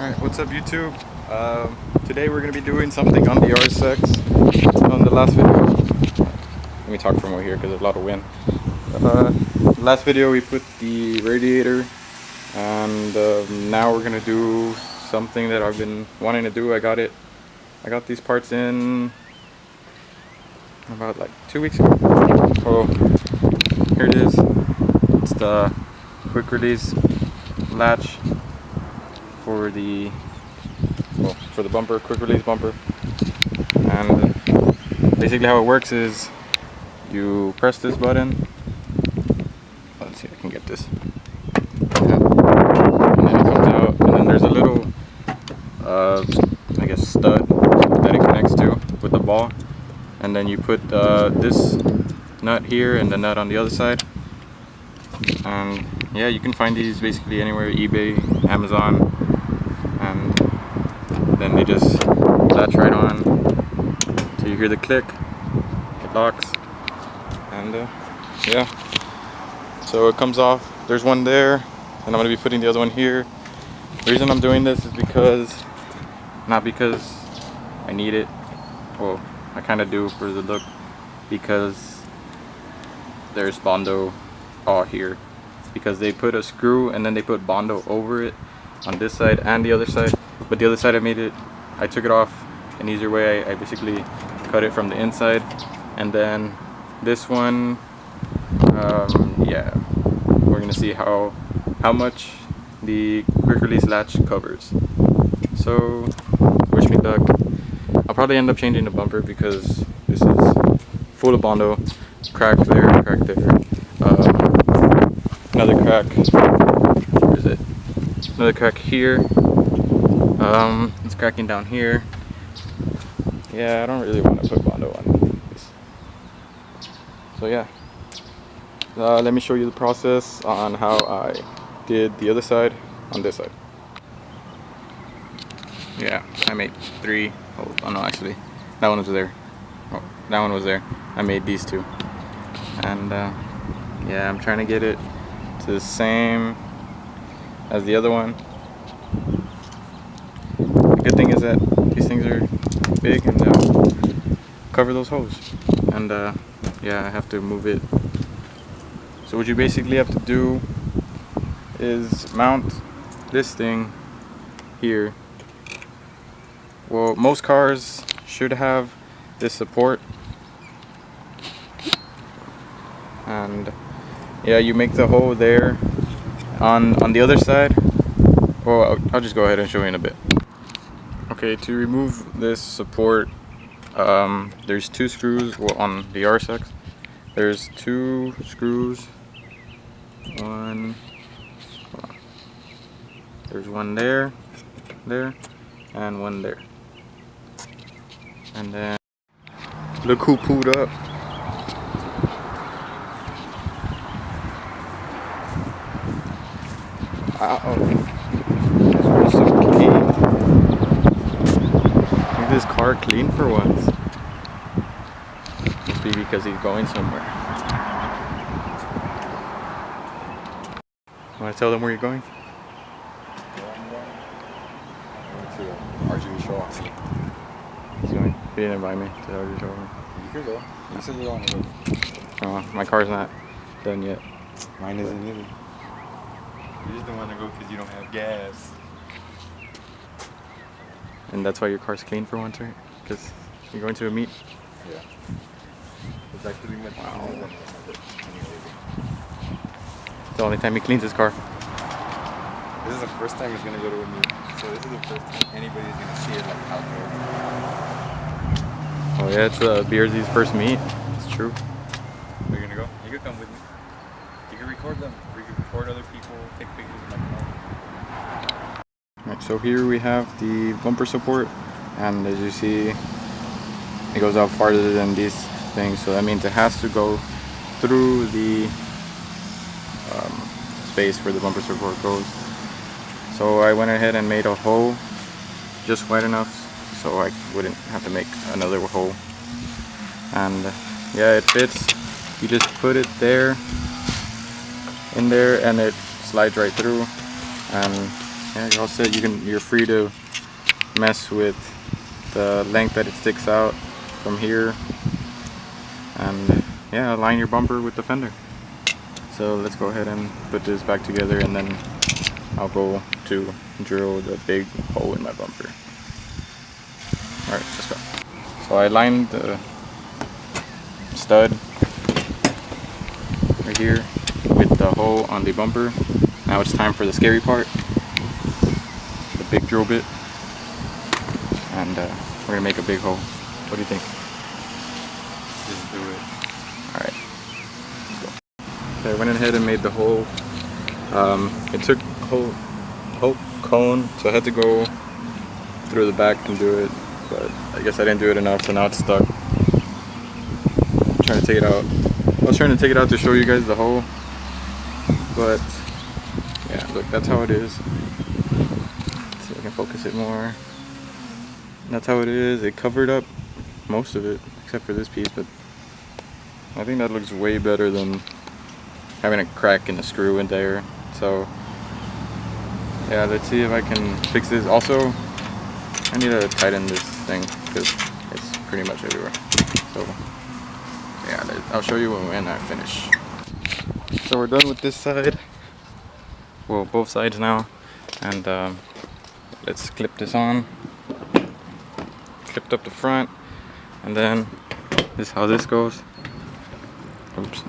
Alright, what's up YouTube? Today we're going to be doing something on the RSX. On the last video, let me talk from over here because there's a lot of wind. Last video we put the radiator, and now we're going to do something that I've been wanting to do. I got these parts in about like 2 weeks ago. Oh, here it is. It's the quick release latch for the bumper, quick release bumper. And basically how it works is you press this button. Let's see if I can get this. Yeah. And then it comes out, and then there's a little I guess stud that it connects to with the ball, and then you put this nut here and the nut on the other side. And yeah, you can find these basically anywhere, eBay, Amazon, and then they just latch right on. So you hear the click, it locks, and yeah. So it comes off. There's one there, and I'm going to be putting the other one here. The reason I'm doing this is not because I need it. Well, I kind of do for the look, because there's Bondo all here. Because they put a screw and then they put Bondo over it on this side and the other side. But the other side I took it off an easier way. I basically cut it from the inside. And then this one, yeah, we're gonna see how much the quick release latch covers. So wish me luck. I'll probably end up changing the bumper because this is full of Bondo. Crack there, crack there. Another crack. Where is it? Another crack here. It's cracking down here. Yeah, I don't really want to put Bondo on this. So yeah, let me show you the process on how I did the other side on this side. Yeah, I made 3. Oh no, actually, that one was there. Oh, that one was there. I made these 2, and yeah, I'm trying to get it to the same as the other one. The good thing is that these things are big and cover those holes, and yeah, I have to move it. So what you basically have to do is mount this thing here. Well, most cars should have this support, and yeah, you make the hole there on the other side. Well, I'll just go ahead and show you in a bit. Okay, to remove this support, there's 2 screws. Well, on the RSX, there's 2 screws. There's one there, and one there. And then look who pulled up. It's so clean. Make this car clean for once. Must be because he's going somewhere. Want to tell them where you're going? I'm going to RGB show off. He's going. He didn't invite me to RGB show off. You could go. You said you don't want to go. My car's not done yet. Mine isn't either. You just don't want to go because you don't have gas. And that's why your car's clean for once, right? Because you're going to a meet? Yeah. It's like pretty much It's the only time he cleans his car. This is the first time he's going to go to a meet. So this is the first time anybody's going to see it like out there. Oh yeah, it's BRZ's first meet. It's true. Are you going to go? You could come with me. You can record them. You can record other people, take pictures of my car. Alright, so here we have the bumper support, and as you see, it goes out farther than these things, so that means it has to go through the space where the bumper support goes. So I went ahead and made a hole just wide enough so I wouldn't have to make another hole. And yeah, it fits. You just put it there, in there, and it slides right through. And yeah, you're all set. You're free to mess with the length that it sticks out from here, and yeah, align your bumper with the fender. So let's go ahead and put this back together, and then I'll go to drill the big hole in my bumper. Alright, let's go. So I lined the stud right here with the hole on the bumper. Now it's time for the scary part, the big drill bit, and we're gonna make a big hole. What do you think? Just do it. Alright, let's go. Okay, I went ahead and made the hole. It took whole cone, so I had to go through the back and do it, but I guess I didn't do it enough, so now it's stuck. I'm trying to take it out. I was trying to take it out to show you guys the hole, but yeah, look, that's how it is. Let's see if I can focus it more. That's how it is. It covered up most of it, except for this piece, but I think that looks way better than having a crack in the screw in there. So yeah, let's see if I can fix this. Also, I need to tighten this thing because it's pretty much everywhere. So yeah, I'll show you when I finish. So we're done with this side. Well, both sides now, and let's clip this on. Clipped up the front, and then this is how this goes. Oops.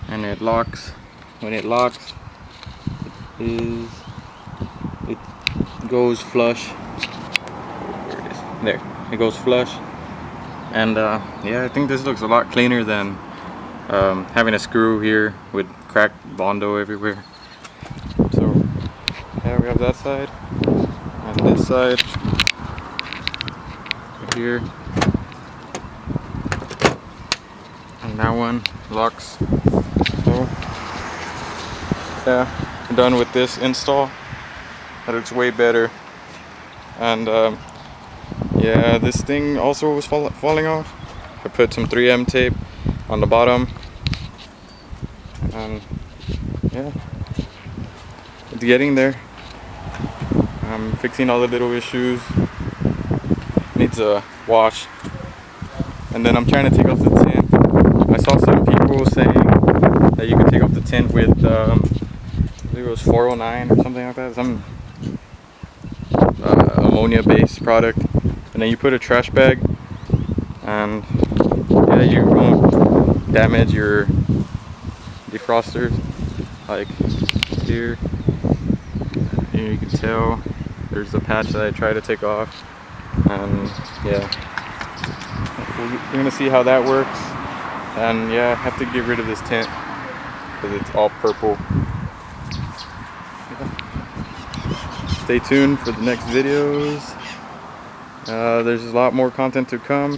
And it locks. When it locks, it goes flush. There it is. There. It goes flush. And yeah, I think this looks a lot cleaner than having a screw here with cracked Bondo everywhere. So yeah, we have that side and this side right here, and that one locks. So yeah, I'm done with this install. That looks way better. And yeah, this thing also was falling off. I put some 3M tape on the bottom, and yeah, it's getting there. I'm fixing all the little issues. Needs a wash, and then I'm trying to take off the tint. I saw some people saying that you could take off the tint with I think it was 409 or something like that, some ammonia based product, and then you put a trash bag, and yeah, you won't damage your defrosters. Like here you can tell there's a patch that I tried to take off, and yeah, we're gonna see how that works. And yeah, I have to get rid of this tint because it's all purple. Stay tuned for the next videos. There's a lot more content to come.